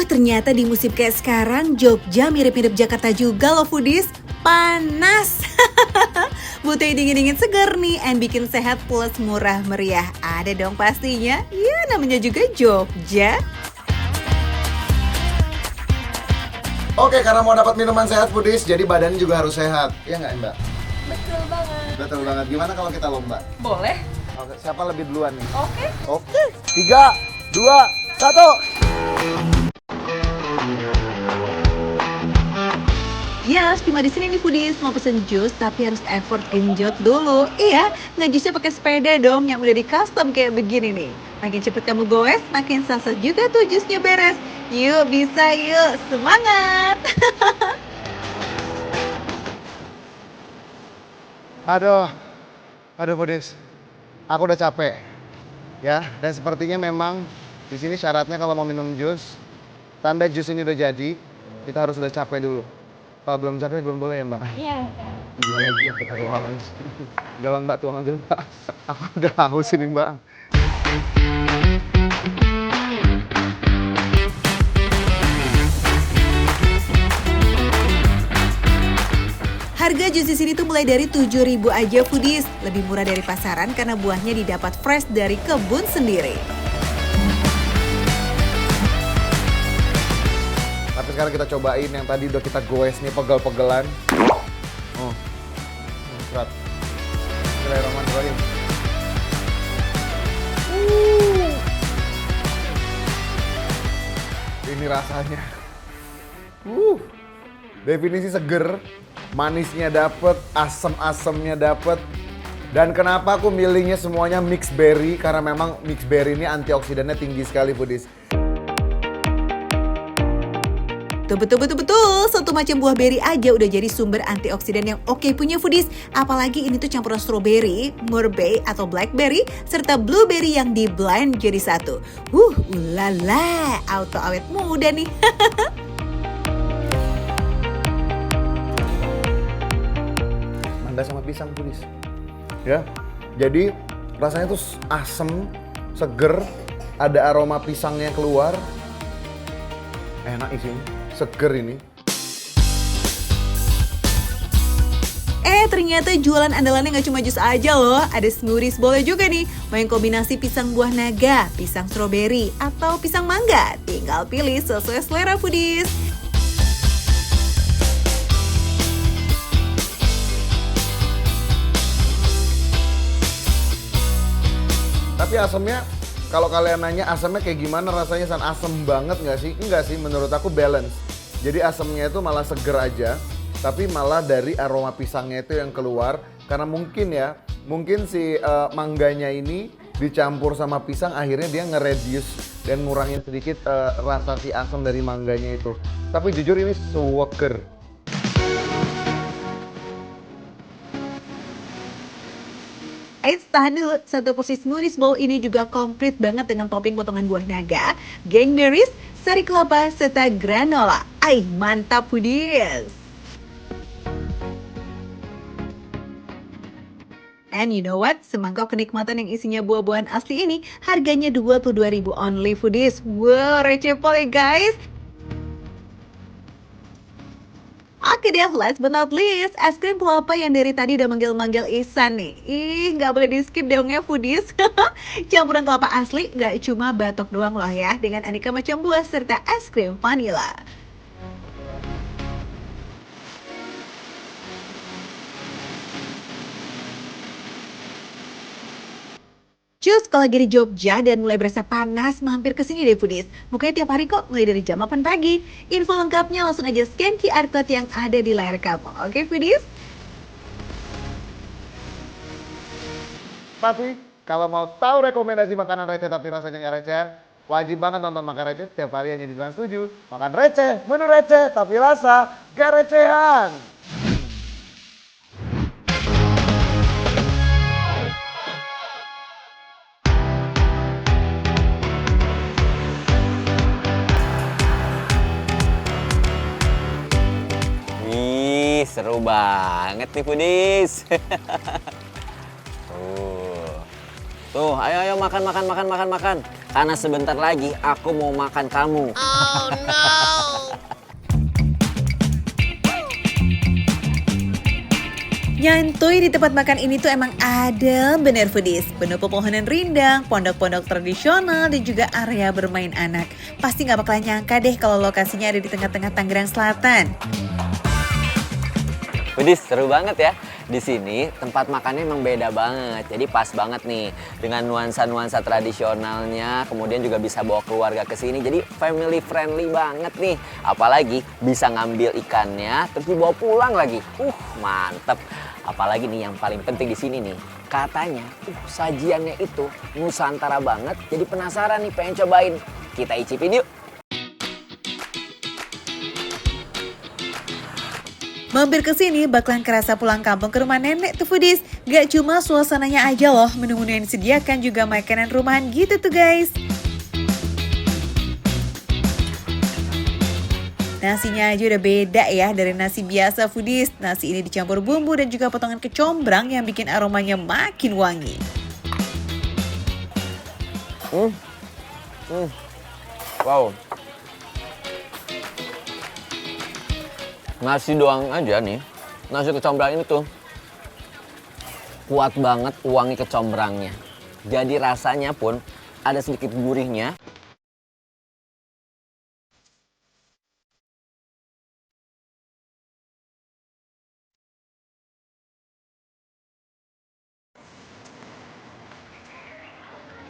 Ternyata di musim kayak sekarang, Jogja mirip-mirip Jakarta juga loh foodies. Panas. Butuh yang dingin-dingin segar nih, and bikin sehat plus murah meriah. Ada dong pastinya, ya namanya juga Jogja. Oke, karena mau dapat minuman sehat foodies, jadi badannya juga harus sehat. Iya nggak Mbak? Betul banget. Betul banget. Gimana kalau kita lomba? Boleh? Oke, siapa lebih duluan nih? Oke. Oke. 3, 2, 1. Yes, cuma di sini nih foodies mau pesen jus tapi harus effort genjot dulu. Iya, ngejusnya pakai sepeda dong yang udah di custom kayak begini nih. Makin cepet kamu goes, makin salsa juga tuh jusnya beres. Yuk bisa yuk, semangat! Aduh foodies. Aku udah capek. Ya, dan sepertinya memang di sini syaratnya kalau mau minum jus, tanda jus ini udah jadi, kita harus udah capek dulu. Kalau belum capek belum boleh ya Mbak? Iya. Galang Mbak, tuang aja Mbak. Aku udah haus ini Mbak. Harga jus di sini tuh mulai dari 7.000 aja foodies. Lebih murah dari pasaran karena buahnya didapat fresh dari kebun sendiri. Tapi sekarang kita cobain yang tadi udah kita goes nih, pegel-pegelan. Oh, berat. Bismillahirrahmanirrahim. Ini rasanya. Definisi seger, manisnya dapet, asem-asemnya dapet. Dan kenapa aku milihnya semuanya mixed berry? Karena memang mixed berry ini antioksidannya tinggi sekali foodies. Betul. Satu macam buah beri aja udah jadi sumber antioksidan yang oke punya foodies. Apalagi ini tuh campuran strawberry, murbei atau blackberry, serta blueberry yang di blend jadi satu. Ulala, auto awet muda nih. Mangga sama pisang foodies. Ya, jadi rasanya tuh asem, seger, ada aroma pisangnya keluar. Enak isinya. Seger ini. Ternyata jualan andalannya nggak cuma jus aja loh, ada smoothies boleh juga nih. Mau yang kombinasi pisang buah naga, pisang stroberi, atau pisang mangga. Tinggal pilih sesuai selera foodies. Tapi asamnya, kalau kalian nanya asamnya kayak gimana rasanya, San? Asem banget nggak sih? Enggak sih, menurut aku balance. Jadi asamnya itu malah seger aja, tapi malah dari aroma pisangnya itu yang keluar. Karena mungkin si mangganya ini dicampur sama pisang, akhirnya dia nge-reduce dan ngurangin sedikit rasa si asam dari mangganya itu. Tapi jujur ini seger. Tahan dulu, satu porsi smoothies bowl ini juga komplit banget dengan topping potongan buah naga, gangberries, sari kelapa, serta granola. Mantap foodies! And you know what? Semangkok kenikmatan yang isinya buah-buahan asli ini harganya 22.000 only foodies. Wow, receh pol ya guys! Oke deh, last but not least, es krim kelapa yang dari tadi udah manggil-manggil Ihsan nih. Nggak boleh di skip dong ya foodies. Campuran kelapa asli nggak cuma batok doang loh ya, dengan aneka macam buah serta es krim vanila. Cus, kalau lagi di Jogja dan mulai berasa panas, mampir ke sini deh foodies. Bukanya tiap hari kok, mulai dari jam 8 pagi. Info lengkapnya langsung aja scan QR Code yang ada di layar kamu. Oke foodies? Tapi kalau mau tahu rekomendasi makanan receh tapi rasanya nggak receh, wajib banget nonton Makan Receh setiap hari hanya di Trans7. Makan receh, menu receh tapi rasa gak recehan. Seru banget nih foodies. Tuh, ayo makan. Karena sebentar lagi aku mau makan kamu. Nyantui di tempat makan ini tuh emang adem bener foodies. Penuh pepohonan rindang, pondok-pondok tradisional, dan juga area bermain anak. Pasti nggak bakalan nyangka deh kalau lokasinya ada di tengah-tengah Tangerang Selatan. Foodies, seru banget ya. Di sini tempat makannya emang beda banget. Jadi pas banget nih dengan nuansa-nuansa tradisionalnya. Kemudian juga bisa bawa keluarga ke sini. Jadi family friendly banget nih. Apalagi bisa ngambil ikannya terus dibawa pulang lagi. Mantep. Apalagi nih yang paling penting di sini nih. Katanya sajiannya itu Nusantara banget. Jadi penasaran nih, pengen cobain. Kita icipin yuk. Mampir ke sini bakalan kerasa pulang kampung ke rumah nenek tuh foodies. Gak cuma suasananya aja loh, menu-menu yang disediakan juga makanan rumahan gitu tuh guys. Nasinya aja udah beda ya dari nasi biasa foodies. Nasi ini dicampur bumbu dan juga potongan kecombrang yang bikin aromanya makin wangi. Wow. Nasi doang aja nih, nasi kecombrang ini tuh kuat banget wangi kecombrangnya. Jadi rasanya pun ada sedikit gurihnya.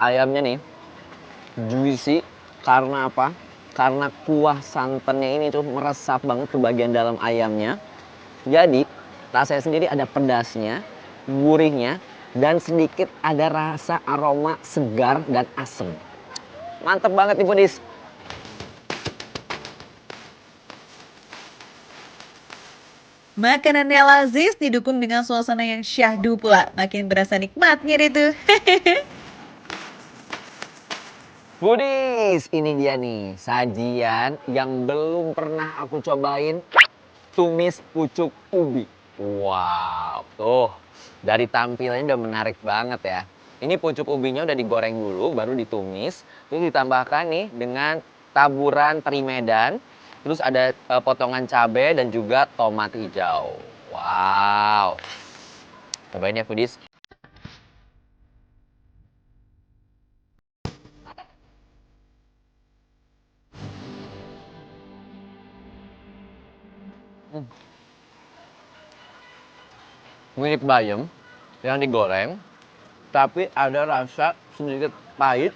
Ayamnya nih juicy karena apa? Karena kuah santannya ini tuh meresap banget ke bagian dalam ayamnya. Jadi rasanya sendiri ada pedasnya, gurihnya, dan sedikit ada rasa aroma segar dan asem. Mantep banget nih foodies. Makanannya lazis didukung dengan suasana yang syahdu pula. Makin berasa nikmatnya deh tuh. Foodies, ini dia nih sajian yang belum pernah aku cobain, tumis pucuk ubi. Wow, tuh dari tampilannya udah menarik banget ya. Ini pucuk ubinya udah digoreng dulu, baru ditumis, terus ditambahkan nih dengan taburan teri Medan, terus ada potongan cabai dan juga tomat hijau. Wow, cobain ya foodies. Mirip bayam yang digoreng, tapi ada rasa sedikit pahit,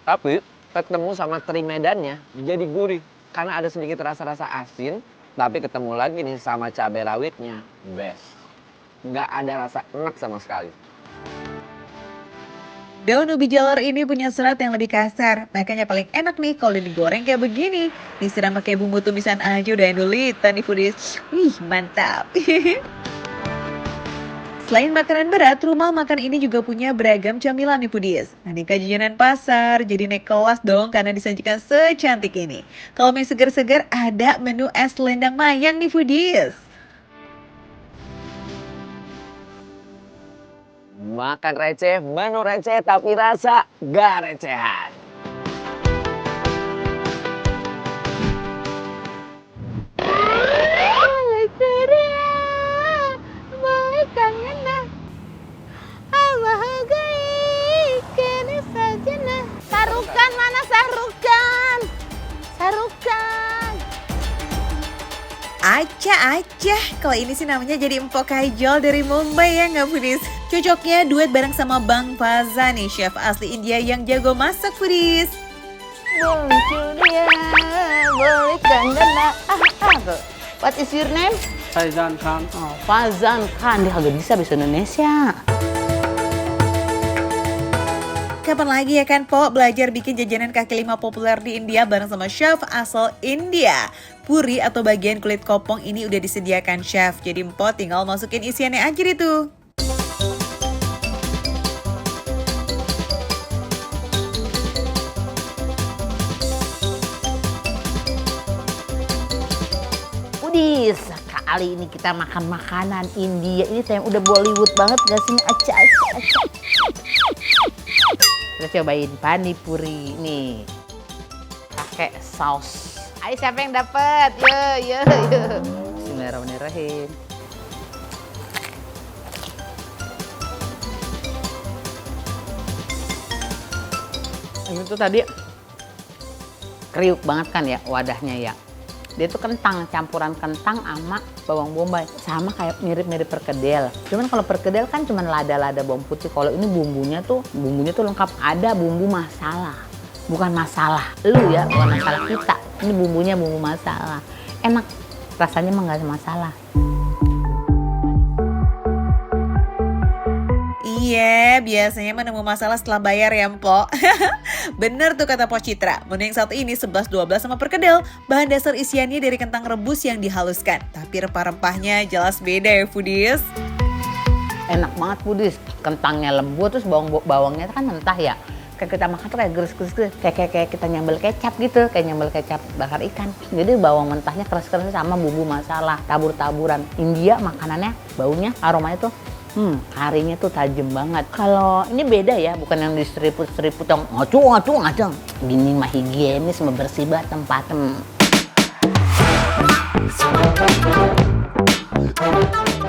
tapi ketemu sama teri Medannya jadi gurih karena ada sedikit rasa-rasa asin, tapi ketemu lagi nih sama cabai rawitnya, best. Nggak ada rasa enak sama sekali. Daun ubi jalar ini punya serat yang lebih kasar, makanya paling enak nih kalau digoreng kayak begini. Disiram pakai bumbu tumisan aja udah endulitan nih foodies. Wih, mantap. Selain makanan berat, rumah makan ini juga punya beragam camilan nih foodies. Aneka jajanan pasar, jadi naik kelas dong karena disajikan secantik ini. Kalau mau segar-segar, ada menu es selendang mayang nih foodies. Makan receh, menu receh tapi rasa gak recehan. Sarukan mana Sarukan? Sarukan. Aca, kalau ini sih namanya jadi empok kajol dari Mumbai ya nggak foodies? Cocoknya duet bareng sama Bang Faza nih, chef asli India yang jago masak foodies. Dia boleh kandana. What is your name? Faizan Khan. Oh, Fazan Khan, dia kagak bisa bahasa Indonesia. Kapan lagi ya kan Po belajar bikin jajanan kaki lima populer di India bareng sama chef asal India. Puri atau bagian kulit kopong ini udah disediakan chef, jadi Mpok tinggal masukin isiannya aja itu. Udis, kali ini kita makan makanan India. Ini saya udah Bollywood banget gak sih? Aca. Kita cobain panipuri nih. Pakai saus. Ayo siapa yang dapet? Yo. Bismillahirrahmanirrahim. Ini tuh tadi kriuk banget kan ya wadahnya ya. Dia tuh kentang, campuran kentang sama bawang bombay. Sama kayak mirip-mirip perkedel. Cuman kalau perkedel kan cuman lada-lada bawang putih. Kalau ini bumbunya tuh lengkap. Ada bumbu masalah. Bukan masalah lu ya, bukan masalah kita. Ini bumbunya bumbu masalah. Enak, rasanya emang gak masalah. Iya, biasanya menemu masalah setelah bayar ya, Mpok. Bener tuh kata Pok Citra. Menu yang satu ini 11-12 sama perkedel. Bahan dasar isiannya dari kentang rebus yang dihaluskan. Tapi rempah-rempahnya jelas beda ya, foodies. Enak banget foodies. Kentangnya lembut, terus bawangnya kan mentah ya. Kayak kita makan tuh kayak geres-geres, kayak kita nyambel kecap gitu, kayak nyambel kecap bakar ikan. Jadi bawang mentahnya keras-keras sama bumbu masalah, tabur-taburan. India makanannya, baunya, aromanya tuh karinya tuh tajam banget. Kalau ini beda ya, bukan yang diseriput-seriput yang ngacung. Gini mah higienis, bersih banget tempatnya.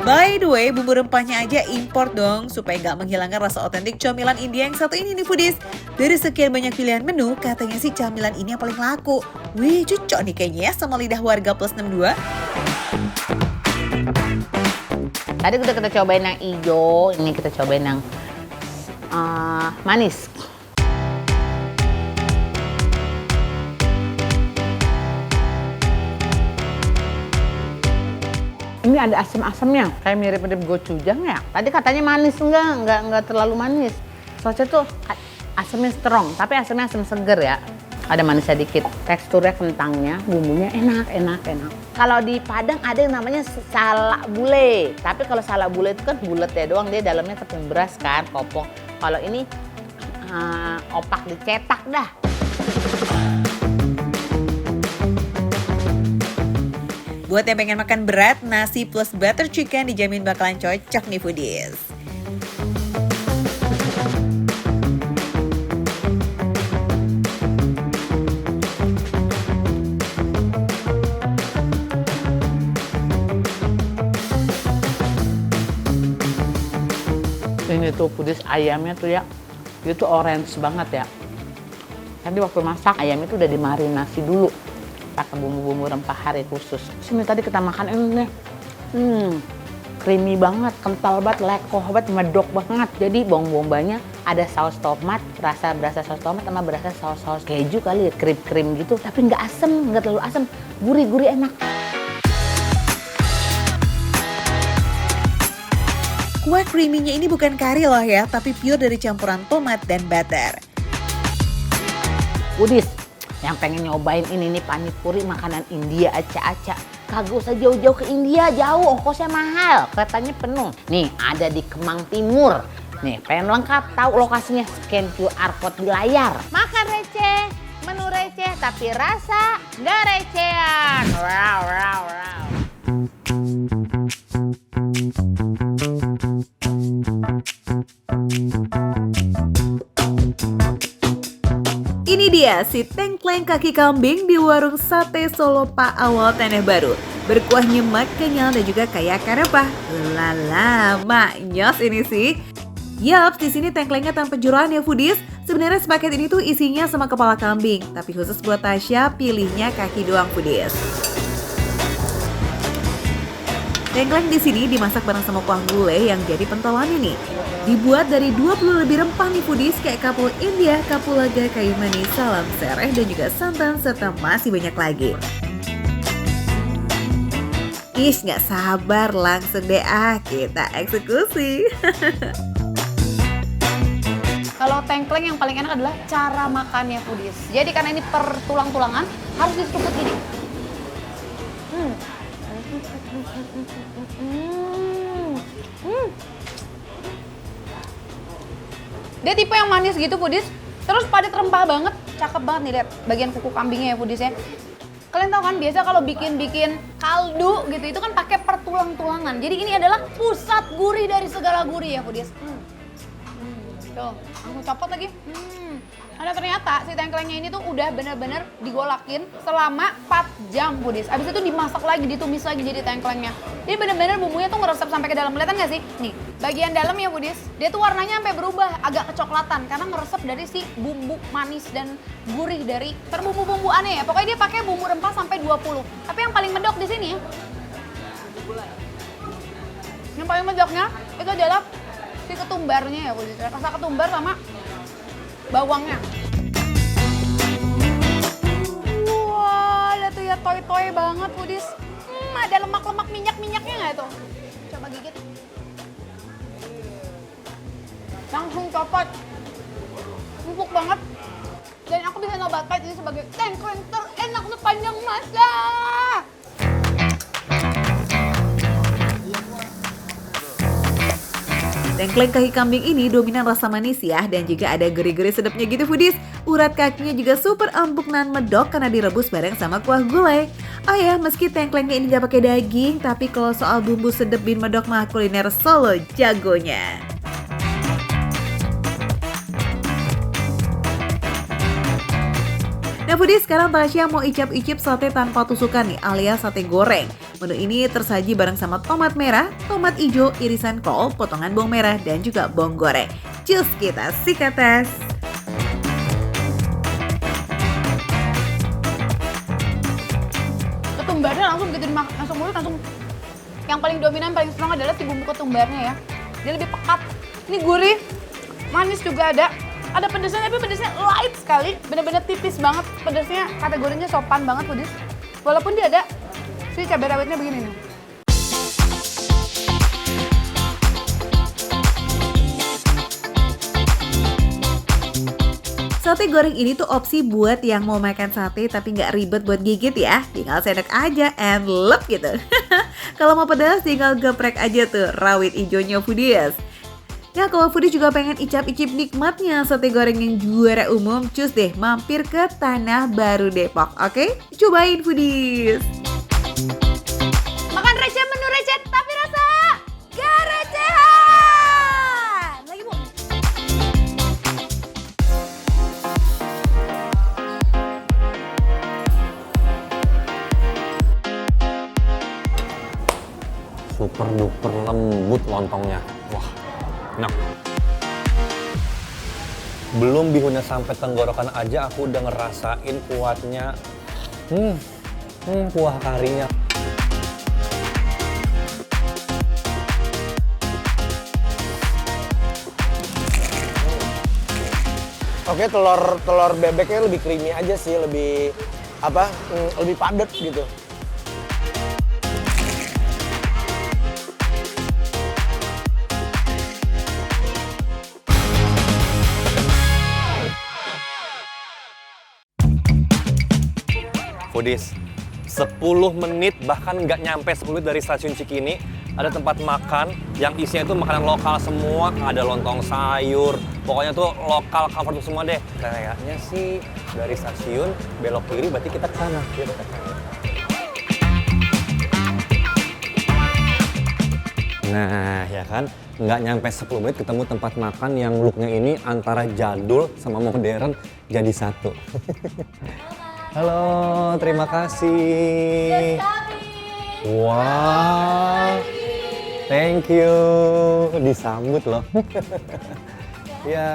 By the way, bumbu rempahnya aja import dong supaya nggak menghilangkan rasa otentik camilan India yang satu ini nih foodies. Dari sekian banyak pilihan menu, katanya sih camilan ini yang paling laku. Wih, cocok nih kayaknya ya sama lidah warga plus 62. Tadi udah kita cobain yang hijau, ini kita cobain yang manis. Ini ada asam-asamnya, kayak mirip-mirip gochujang ya. Tadi katanya manis, enggak terlalu manis. Soalnya tuh asamnya strong, tapi asamnya asam seger ya. Ada manisnya dikit. Teksturnya kentangnya, bumbunya enak. Kalau di Padang ada yang namanya salak bule. Tapi kalau salak bule itu kan bulet ya doang, dia dalamnya tepung beras kan, kopong. Kalau ini opak dicetak dah. Buat yang pengen makan berat, nasi plus butter chicken dijamin bakalan cocok nih foodies. Ini tuh foodies ayamnya tuh ya, dia tuh orange banget ya. Tadi waktu masak ayamnya tuh udah dimarinasi dulu pakai bumbu-bumbu rempah hari khusus. Sini tadi kita makan ini nih, creamy banget, kental banget, lekoh banget, medok banget. Jadi bawang bombanya ada saus tomat, berasa saus tomat sama berasa saus keju kali ya, krim gitu. Tapi nggak asem, nggak terlalu asem, gurih enak. Kuah creamy-nya ini bukan kari loh ya, tapi pure dari campuran tomat dan butter. Foodies, yang pengen nyobain ini nih panipuri makanan India acak-acak. Kagak usah jauh-jauh ke India, jauh, ongkosnya mahal. Katanya penuh. Nih, ada di Kemang Timur. Nih, pengen lengkap tahu lokasinya, scan QR code di layar. Makan receh, menu receh, tapi rasa nggak recehan. Wow. Ini dia si tengkleng kaki kambing di warung sate Solo Pak Awal Tanah Baru. Berkuah nyemek, kenyal dan juga kaya akan rempah. Lala, maknyos ini sih. Yaps, di sini tengklengnya tanpa jeroan ya foodies. Sebenarnya sepaket ini tuh isinya sama kepala kambing, tapi khusus buat Tasya pilihnya kaki doang foodies. Tengkleng di sini dimasak bareng sama kuah gulai yang jadi pentolannya nih. Dibuat dari 20 lebih rempah nih foodies kayak kapul India, kapulaga, kayu manis, salam sereh dan juga santan serta masih banyak lagi. Ish, nggak sabar, langsung deh kita eksekusi. Kalau tengkleng yang paling enak adalah cara makannya foodies. Jadi karena ini per tulang-tulangan harus diseruput gini. Dia tipe yang manis gitu foodies. Terus padat rempah banget, cakep banget nih lihat bagian kuku kambingnya ya foodies ya. Kalian tahu kan biasa kalau bikin kaldu gitu itu kan pakai per tulang-tulangan. Jadi ini adalah pusat gurih dari segala gurih ya foodies. Tuh, langsung copot lagi. Ada ternyata si tengklengnya ini tuh udah bener-bener digolakin selama 4 jam, Budis. Abis itu dimasak lagi, ditumis lagi jadi tengklengnya. Jadi bener-bener bumbunya tuh ngeresep sampai ke dalam. Kelihatan nggak sih? Nih, bagian dalam ya, Budis. Dia tuh warnanya sampai berubah agak kecoklatan karena ngeresep dari si bumbu manis dan gurih dari terbumbu-bumbuannya ya. Pokoknya dia pakai bumbu rempah sampai 20. Tapi yang paling medok di sini, yang paling medoknya itu adalah si ketumbarnya ya, Budis. Rasa ketumbar sama bawangnya. Wah, ada tuh ya toy-toy banget, Budis. Ada lemak-lemak minyak-minyaknya nggak tuh? Coba gigit. Langsung copot. Empuk banget. Dan aku bisa nobatkan ini sebagai tengkleng terenak sepanjang masa. Tengkleng kaki kambing ini dominan rasa manis ya, dan juga ada gurih-gurih sedapnya gitu Foodies. Urat kakinya juga super empuk dan medok karena direbus bareng sama kuah gulai. Oh ya, meski tengklengnya ini gak pakai daging, tapi kalau soal bumbu sedap bin medok mah kuliner Solo jagonya. Nah Foodies, sekarang Tasya mau icip-icip sate tanpa tusukan nih, alias sate goreng. Menu ini tersaji bareng sama tomat merah, tomat hijau, irisan kol, potongan bawang merah, dan juga bawang goreng. Cus, kita sikat tes! Ketumbarnya langsung begitu dimakan, langsung mulut, langsung yang paling dominan, paling strong adalah si bumbu ketumbarnya ya. Dia lebih pekat, ini gurih, manis juga ada pedesnya, tapi pedesnya light sekali, bener-bener tipis banget. Pedesnya kategorinya sopan banget, Budis. Walaupun dia ada si cabai rawitnya begini nih. Sate goreng ini tuh opsi buat yang mau makan sate tapi nggak ribet buat gigit ya. Tinggal sendok aja and lep gitu. Kalau mau pedas tinggal geprek aja tuh rawit hijaunya Foodies. Nah kalau Foodies juga pengen icip-icip nikmatnya sate goreng yang juara umum, cus deh mampir ke Tanah Baru Depok, oke? Cobain Foodies! Makan receh menu receh tapi rasa gak recehan! Lagi Bu. Super duper lembut lontongnya. Wah, enak. Belum bihunnya sampai tenggorokan aja aku udah ngerasain kuatnya. Kuah karinya. Oke, telur bebeknya lebih creamy aja sih, lebih lebih padat gitu. Foodies, 10 menit bahkan nggak nyampe 10 menit dari stasiun Cikini ada tempat makan yang isinya itu makanan lokal semua, ada lontong sayur, pokoknya tuh lokal comfort semua deh. Kayaknya sih dari stasiun belok kiri berarti kita ke sana. Nah ya kan, nggak nyampe 10 menit ketemu tempat makan yang looknya ini antara jadul sama modern jadi satu. Halo, terima kasih. Wah, thank you. Disambut loh. Ya.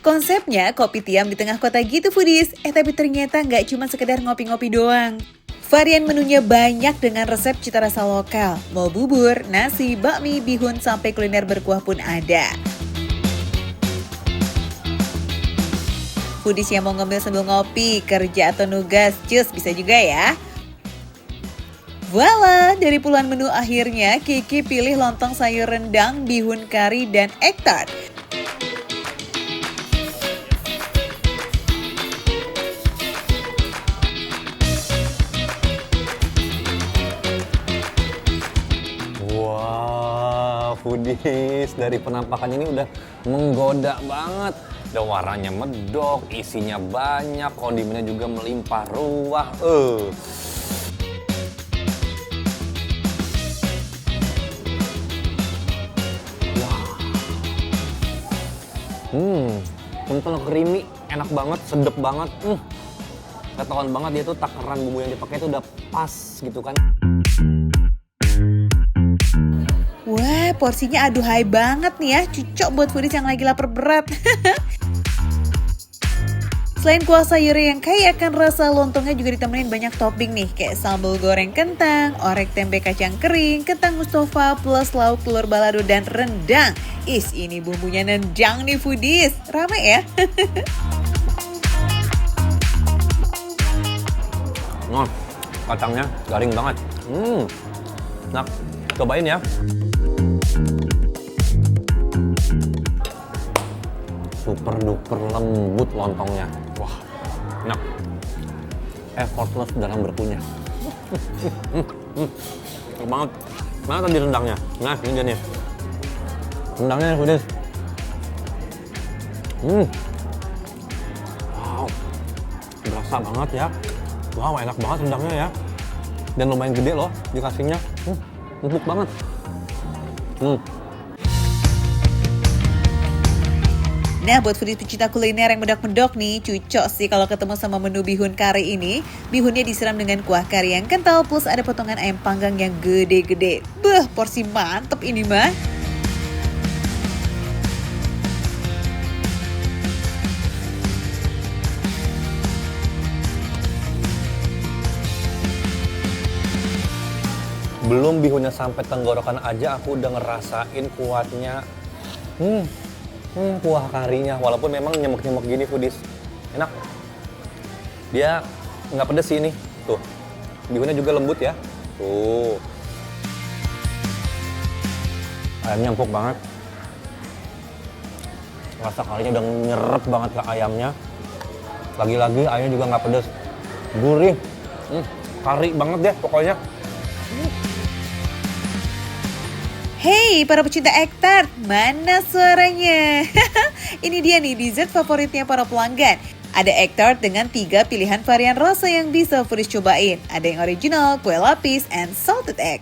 Konsepnya kopi tiam di tengah kota gitu Foodies. Tapi ternyata nggak cuma sekedar ngopi-ngopi doang. Varian menunya banyak dengan resep cita rasa lokal. Mau bubur, nasi, bakmi, bihun, sampai kuliner berkuah pun ada. Foodies yang mau ngemil sambil ngopi, kerja atau nugas, cus bisa juga ya. Voila, dari puluhan menu akhirnya Kiki pilih lontong sayur rendang, bihun kari, dan egg tart. Wah, Foodies dari penampakannya ini udah menggoda banget. Udah warnanya medok, isinya banyak, kondimennya juga melimpah ruah. Kental, creamy, enak banget, sedep banget. Ketahuan banget dia tuh takaran bumbu yang dipakai itu udah pas gitu kan. Wah, porsinya aduhai banget nih ya, cocok buat foodies yang lagi lapar berat. Selain kuah sayurnya yang kaya akan rasa, lontongnya juga ditemenin banyak topping nih, kayak sambal goreng kentang, orek tempe kacang kering, kentang Mustafa, plus lauk telur balado dan rendang. Ini bumbunya nendang nih foodies, rame ya. Kacangnya garing banget. Nah, cobain ya. Super duper lembut lontongnya. Wah, enak. Effortless dalam berkunyah. Enak banget. Mana tadi rendangnya? Nah, ini dia nih. Rendangnya nih, pedes. Wow, berasa banget ya. Wow, enak banget rendangnya ya. Dan lumayan gede loh dikasihnya. Empuk banget. Nah, buat foodies pecinta kuliner yang medok-medok nih, cocok sih kalau ketemu sama menu bihun kari ini. Bihunnya disiram dengan kuah kari yang kental, plus ada potongan ayam panggang yang gede-gede. Porsi mantep ini mah. Belum bihunnya sampai tenggorokan aja aku udah ngerasain kuatnya. Kuah karinya, walaupun memang nyemek-nyemek gini foodies. Enak. Dia nggak pedes sih ini. Tuh, bihunnya juga lembut ya. Tuh. Ayamnya empuk banget. Rasa karinya udah nyerep banget ke ayamnya. Lagi-lagi ayamnya juga nggak pedes. Gurih. Kari banget deh pokoknya. Hey, para pecinta egg tart, mana suaranya? Ini dia nih dessert favoritnya para pelanggan. Ada egg tart dengan 3 pilihan varian rasa yang bisa foodies cobain. Ada yang original, kue lapis, and salted egg.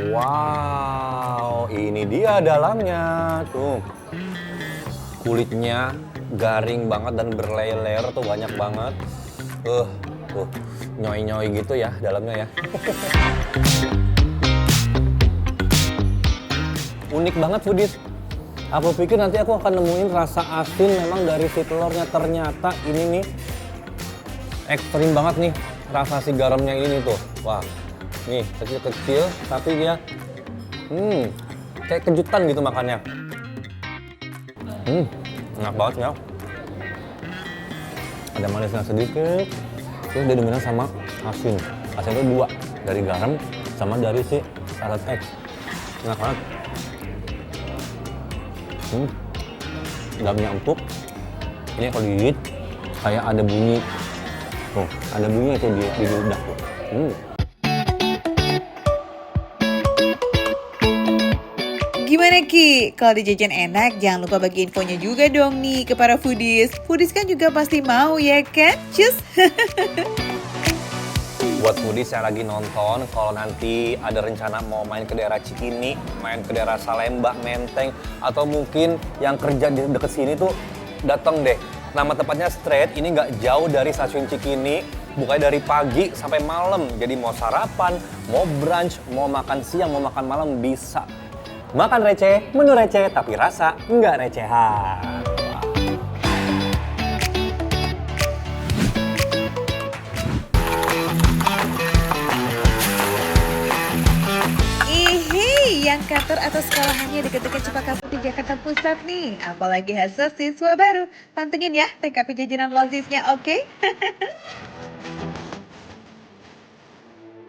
Wow, ini dia dalamnya. Tuh, kulitnya garing banget dan berlayer-layer tuh banyak banget. Tuh, nyoy-nyoy gitu ya dalamnya ya. Unik banget foodies. Aku pikir nanti aku akan nemuin rasa asin memang dari si telurnya. Ternyata ini nih ekstrim banget nih rasa si garamnya ini tuh. Wah, nih kecil-kecil tapi dia kayak kejutan gitu makannya. Enak banget ya. Ada manisnya sedikit. Terus dia dominan sama asin. Asin itu 2, dari garam sama dari si salad egg. Enak banget. Dalamnya empuk. Ini kalau digigit kayak ada bunyi. Tuh, ada bunyi itu di lidah tuh. Gimana Ki? Kalau dijajan enak, jangan lupa bagi infonya juga dong nih ke para foodies. Foodies kan juga pasti mau ya kan? Cus! Buat foodies yang lagi nonton, kalau nanti ada rencana mau main ke daerah Cikini, main ke daerah Salemba, Menteng, atau mungkin yang kerja di deket sini tuh, datang deh. Nama tempatnya Straight, ini nggak jauh dari stasiun Cikini, bukanya dari pagi sampai malam. Jadi mau sarapan, mau brunch, mau makan siang, mau makan malam bisa. Makan receh, menu receh, tapi rasa nggak recehan. Yang kantor atau sekolahannya deket-deket Cempaka Putih Jakarta Pusat nih. Apalagi hasil siswa baru. Pantengin ya TKP jajanan lozisnya, oke?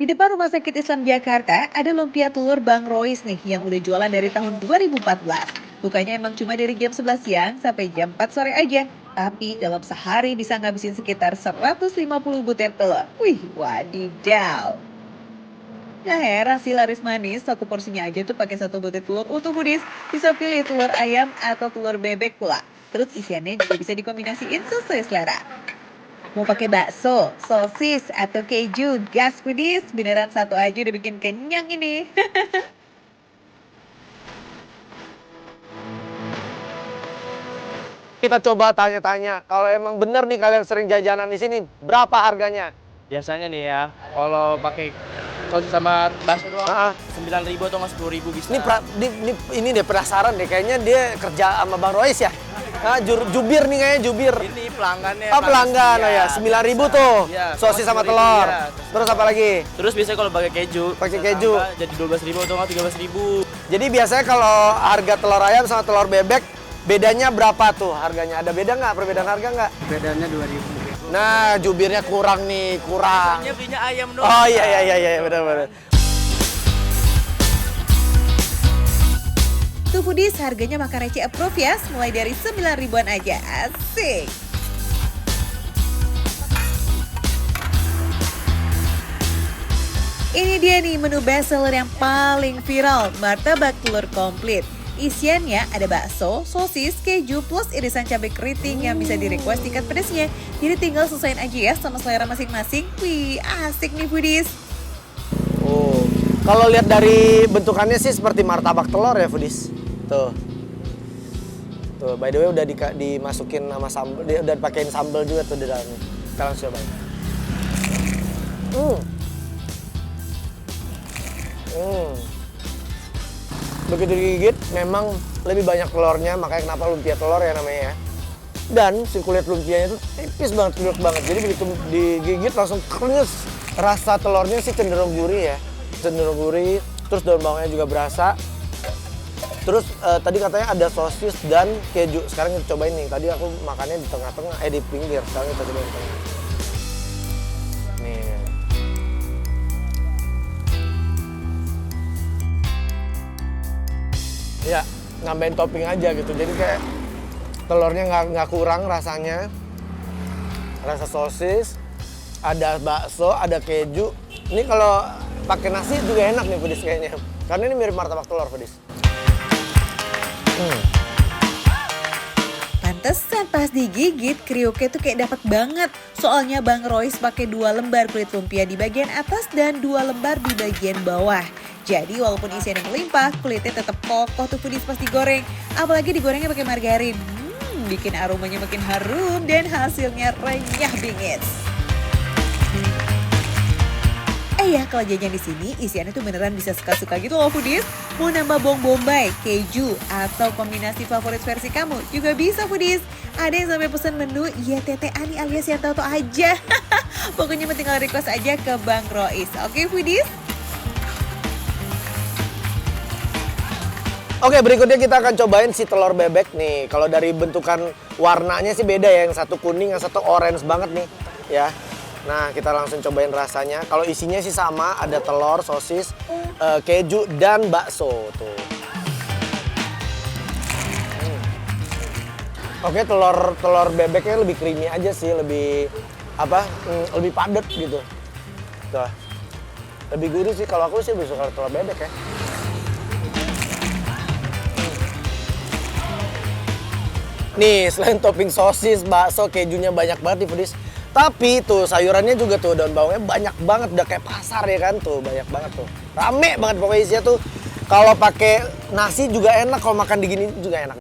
Di depan Rumah Sakit Islam Jakarta, ada lumpia telur Bang Rois nih yang udah jualan dari tahun 2014. Bukanya emang cuma dari jam 11 siang sampai jam 4 sore aja. Tapi dalam sehari bisa ngabisin sekitar 150 butir telur. Wih, wadidaw. Nah heran sih laris manis, satu porsinya aja tuh pakai 1 butir telur untuk foodies. Bisa pilih telur ayam atau telur bebek pula. Terus isiannya juga bisa dikombinasiin sesuai selera. Mau pakai bakso, sosis, atau keju, gas foodies, beneran satu aja udah bikin kenyang ini. Kita coba tanya-tanya. Kalau emang bener nih kalian sering jajanan di sini, berapa harganya? Biasanya nih ya, kalau pakai sosis sama bakso doang 9.000 atau nggak 10.000 bisa. Ini deh penasaran deh, kayaknya dia kerja sama Bang Rois ya? Jubir nih kayaknya, jubir. Ini pelanggannya. Oh pelanggan, ya. 9.000 tuh, Iya, sosis sama 10.000, telur. iya. Terus apa lagi? Terus biasanya kalau pakai keju, Pakai bisa keju. tambah jadi 12.000 atau nggak 13.000. Jadi biasanya kalau harga telur ayam sama telur bebek, bedanya berapa tuh harganya? Ada beda nggak, perbedaan harga nggak? Bedanya 2.000. Nah, jubirnya kurang nih, kurang. Biasanya belinya ayam doang. Oh iya, benar-benar. Tuh foodies, harganya makan receh approve ya, mulai dari 9 ribuan aja, asik. Ini dia nih menu bestseller yang paling viral, martabak telur komplit. Isiannya ada bakso, sosis, keju, plus irisan cabai keriting yang bisa di-request tingkat pedasnya. Jadi tinggal selesaiin aja ya sama selera masing-masing. Wih, asik nih foodies. Oh, kalau lihat dari bentukannya sih seperti martabak telur ya, Foodies. Tuh. Tuh, by the way udah dimasukin sama sambal, udah dipakein sambal juga tuh di dalamnya. Kita langsung cobain. Begitu digigit, memang lebih banyak telurnya, makanya kenapa lumpia telur ya namanya ya. Dan si kulit lumpianya itu tipis banget, kriuk banget. Jadi begitu digigit langsung krenyes. Rasa telurnya sih cenderung gurih ya. Cenderung gurih, terus daun bawangnya juga berasa. Terus tadi katanya ada sosis dan keju. Sekarang kita cobain nih. Tadi aku makannya di tengah-tengah, di pinggir. Sekarang kita cobain di tengah. Nih. Ya, nambahin topping aja gitu. Jadi kayak telurnya nggak kurang rasanya. Rasa sosis, ada bakso, ada keju. Ini kalau pakai nasi juga enak nih Foodies kayaknya. Karena ini mirip martabak telur Foodies. Pantesan pas digigit, kriuknya tuh kayak dapat banget. Soalnya Bang Rois pakai 2 lembar kulit lumpia di bagian atas dan 2 lembar di bagian bawah. Jadi walaupun isiannya melimpah, kulitnya tetap kokoh tuh Foodies pas digoreng. Apalagi digorengnya pakai margarin. Bikin aromanya makin harum dan hasilnya renyah bingit. Ya kalau jajan di sini isiannya tuh beneran bisa suka-suka gitu loh Foodies. Mau nambah bawang bombay, keju, atau kombinasi favorit versi kamu juga bisa Foodies. Ada yang sampai pesan menu ya Tete Ani alias yang tahu aja. Pokoknya tinggal request aja ke Bang Rois. Oke Foodies? Oke, berikutnya kita akan cobain si telur bebek nih. Kalau dari bentukan warnanya sih beda ya, yang satu kuning, yang satu orange banget nih, ya. Nah, kita langsung cobain rasanya. Kalau isinya sih sama, ada telur, sosis, keju, dan bakso tuh. Oke, telur bebeknya lebih creamy aja sih, lebih lebih padat gitu. Tuh. Lebih gurih sih. Kalau aku sih lebih suka telur bebek ya. Nih, selain topping sosis, bakso, kejunya banyak banget nih Foodies. Tapi tuh sayurannya juga tuh, daun bawangnya banyak banget, udah kayak pasar ya kan tuh, banyak banget tuh. Rame banget pokoknya isinya tuh. Kalau pakai nasi juga enak, kalau makan digini juga enak.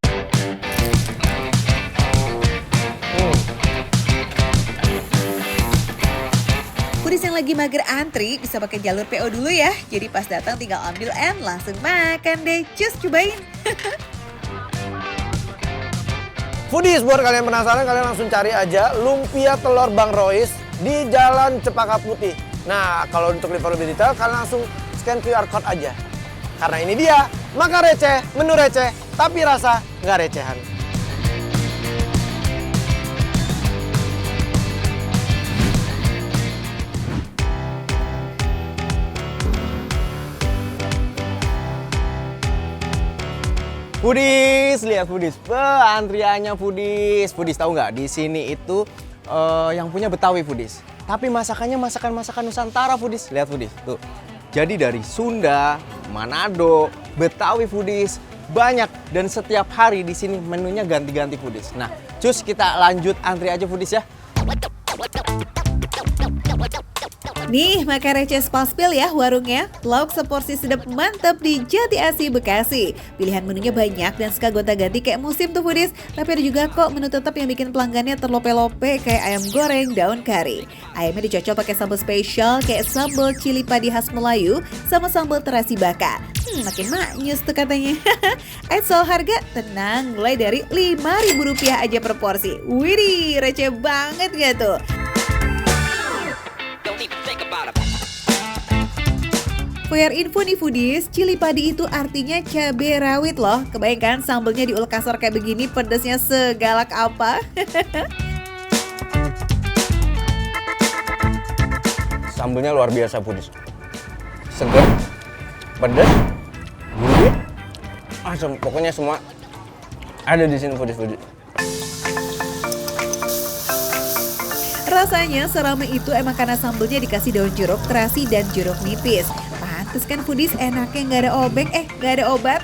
Foodies yang lagi mager antri bisa pakai jalur PO dulu ya. Jadi pas datang tinggal ambil and langsung makan deh. Cus, cobain. Foodies, buat kalian penasaran, kalian langsung cari aja lumpia telur Bang Rois di Jalan Cepaka Putih. Nah, kalau untuk lebih detail, kalian langsung scan QR Code aja. Karena ini dia, makan receh, menu receh, tapi rasa nggak recehan. Foodies, lihat Foodies, antriannya Foodies. Foodies tahu nggak? Di sini itu yang punya Betawi Foodies. Tapi masakannya masakan Nusantara Foodies. Lihat Foodies, tuh. Jadi dari Sunda, Manado, Betawi Foodies banyak dan setiap hari di sini menunya ganti-ganti Foodies. Nah, cus kita lanjut antri aja Foodies ya. Nih, makan receh Spaspil ya warungnya. Lauk seporsi sedap mantap di Jati Asih Bekasi. Pilihan menunya banyak dan suka gonta-ganti kayak musim tuh foodies. Tapi ada juga kok menu tetap yang bikin pelanggannya terlope-lope kayak ayam goreng daun kari. Ayamnya dicocol pakai sambal spesial kayak sambal cili padi khas Melayu sama sambal terasi bakar. Makin maknyus tuh katanya. Soal harga, tenang, mulai dari Rp5.000 aja per porsi. Widih, receh banget gak tuh? For your info nih foodies, cili padi itu artinya cabai rawit loh. Kebayangkan sambelnya diulek kasar kayak begini, pedesnya segalak apa? Sambelnya luar biasa foodies. Seger, pedas, gurih, asam. Pokoknya semua ada di sini foodies. Rasanya seramai itu emang karena sambelnya dikasih daun jeruk, terasi, dan jeruk nipis. Pantes kan foodies enaknya nggak ada obeng, nggak ada obat.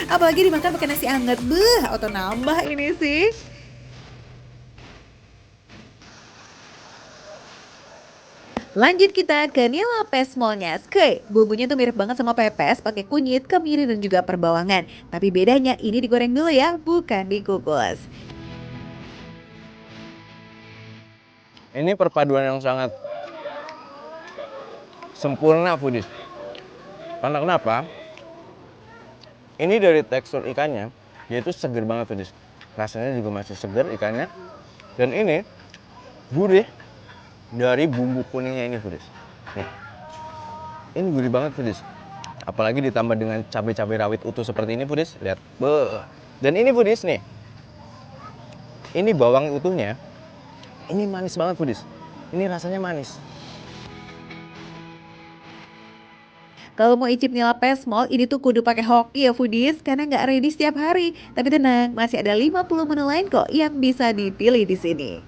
Apalagi dimakan pakai nasi anget, auto nambah ini sih. Lanjut kita ke Nila Pesmolnya. Bumbunya tuh mirip banget sama pepes, pakai kunyit, kemiri, dan juga perbawangan. Tapi bedanya ini digoreng dulu ya, bukan dikukus. Ini perpaduan yang sangat sempurna foodies. Karena kenapa? Ini dari tekstur ikannya, yaitu seger banget foodies. Rasanya juga masih seger ikannya. Dan ini gurih dari bumbu kuningnya ini foodies. Nih. Ini gurih banget foodies. Apalagi ditambah dengan cabai-cabai rawit utuh seperti ini foodies. Lihat. Dan ini foodies nih. Ini bawang utuhnya. Ini manis banget foodies. Ini rasanya manis. Kalau mau icip Nila Pesmol, ini tuh kudu pakai hoki ya foodies, karena nggak ready setiap hari. Tapi tenang, masih ada 50 menu lain kok yang bisa dipilih di sini.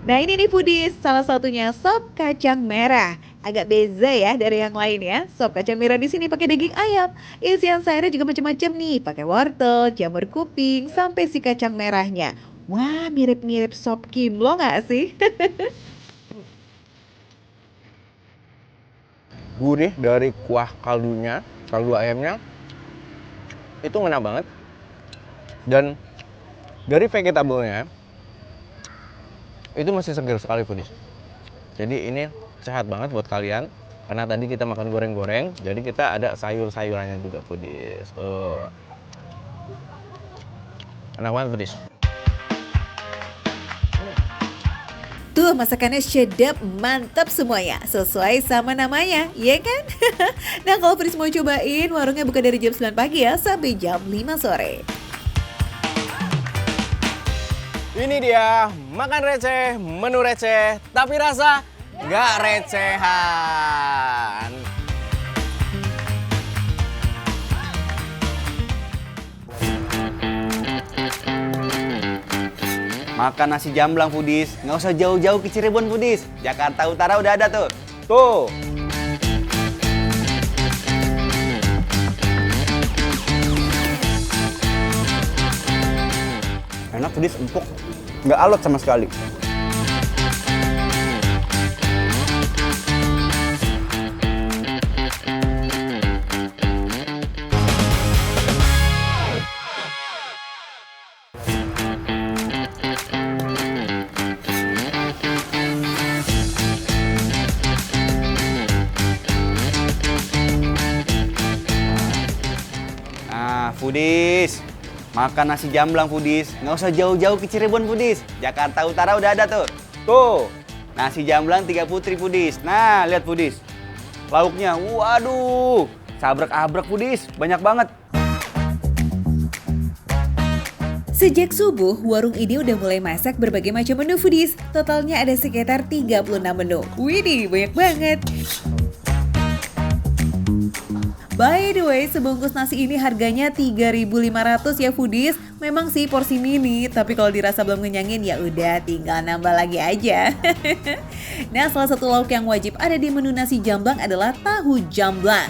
Nah ini nih foodies, salah satunya sop kacang merah. Agak beza ya dari yang lain ya. Sop kacang merah di sini pakai daging ayam. Isian sayurnya juga macam-macam nih, pakai wortel, jamur kuping, sampai si kacang merahnya. Wah, mirip-mirip sop kimlo nggak sih? Gurih dari kuah kaldunya, kaldu ayamnya itu ngena banget. Dan dari vegetabelnya itu masih segar sekali foodies. Jadi ini sehat banget buat kalian. Karena tadi kita makan goreng-goreng, jadi kita ada sayur-sayurannya juga foodies. Enak banget foodies. Tuh masakannya sedap, mantap semuanya. Sesuai sama namanya, ya kan? Nah kalau foodies mau cobain, warungnya buka dari jam 9 pagi ya, sampai jam 5 sore. Ini dia, makan receh, menu receh, tapi rasa nggak recehan. Makan nasi jamblang foodies, nggak usah jauh-jauh ke Cirebon foodies. Jakarta Utara udah ada tuh. Tuh. Enak foodies, empuk, nggak alot sama sekali. Foodies, makan nasi jamblang foodies, nggak usah jauh-jauh ke Cirebon foodies. Jakarta Utara udah ada tuh. Tuh, nasi jamblang 3 Putri foodies. Nah, lihat foodies. Lauknya, waduh, sabrek-abrek foodies, banyak banget. Sejak subuh, warung ini udah mulai masak berbagai macam menu foodies. Totalnya ada sekitar 36 menu. Widih, banyak banget. By the way, sebungkus nasi ini harganya 3.500 ya foodies. Memang sih porsi mini, tapi kalau dirasa belum ngenyangin ya udah tinggal nambah lagi aja. Nah, salah satu lauk yang wajib ada di menu nasi jamblang adalah tahu jamblang.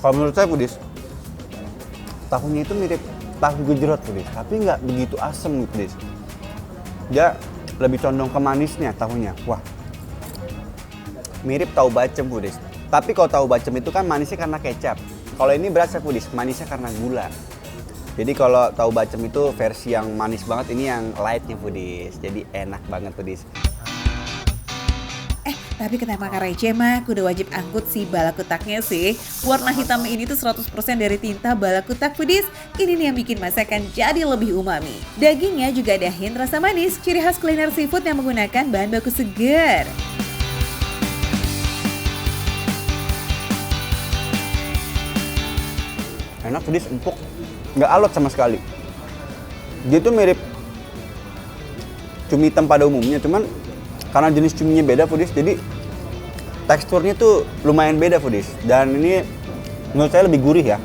Kalau menurut saya foodies, tahunya itu mirip tahu gejrot foodies, tapi nggak begitu asem foodies. dia lebih condong ke manisnya tahunya. Wah, mirip tahu bacem Foodies. Tapi kalau tahu bacem itu kan manisnya karena kecap. Kalau ini berasa Foodies, manisnya karena gula. Jadi kalau tahu bacem itu versi yang manis banget, ini yang lightnya Foodies. Jadi enak banget Foodies. Tapi kena makan receh mah, kudu wajib angkut si balakutaknya sih. Warna hitam ini tuh 100% dari tinta balakutak Foodies. Ini nih yang bikin masakan jadi lebih umami. Dagingnya juga ada hint rasa manis, ciri khas kuliner seafood yang menggunakan bahan baku segar. Enak Foodies, empuk, nggak alot sama sekali. Dia tuh mirip cumi hitam pada umumnya, cuman karena jenis cuminya beda Foodies, jadi teksturnya tuh lumayan beda Foodies. Dan ini menurut saya lebih gurih ya,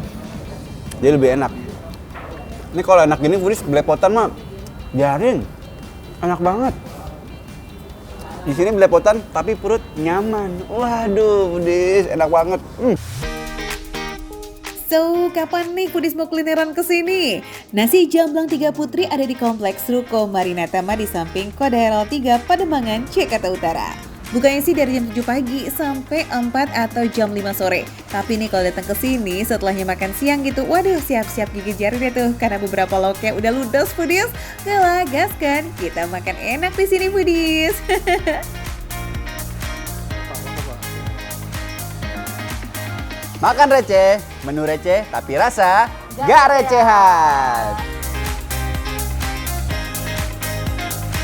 jadi lebih enak. Ini kalau enak gini Foodies, belepotan mah biarin, enak banget. Di sini belepotan tapi perut nyaman. Waduh Foodies, enak banget. So, kapan nih Foodies mau kulineran kesini? Nasi Jamblang Tiga Putri ada di Kompleks Ruko Marinatama di samping Kodaeral 3 Pademangan, Jakarta Utara. Bukanya sih dari jam 7 pagi sampai 4 atau jam 5 sore. Tapi nih kalau datang ke sini setelahnya makan siang gitu, waduh siap-siap gigit jari deh tuh karena beberapa lauknya udah ludes Foodies. Ngalah gas kan, kita makan enak di sini Foodies. Makan receh, menu receh tapi rasa gak recehan.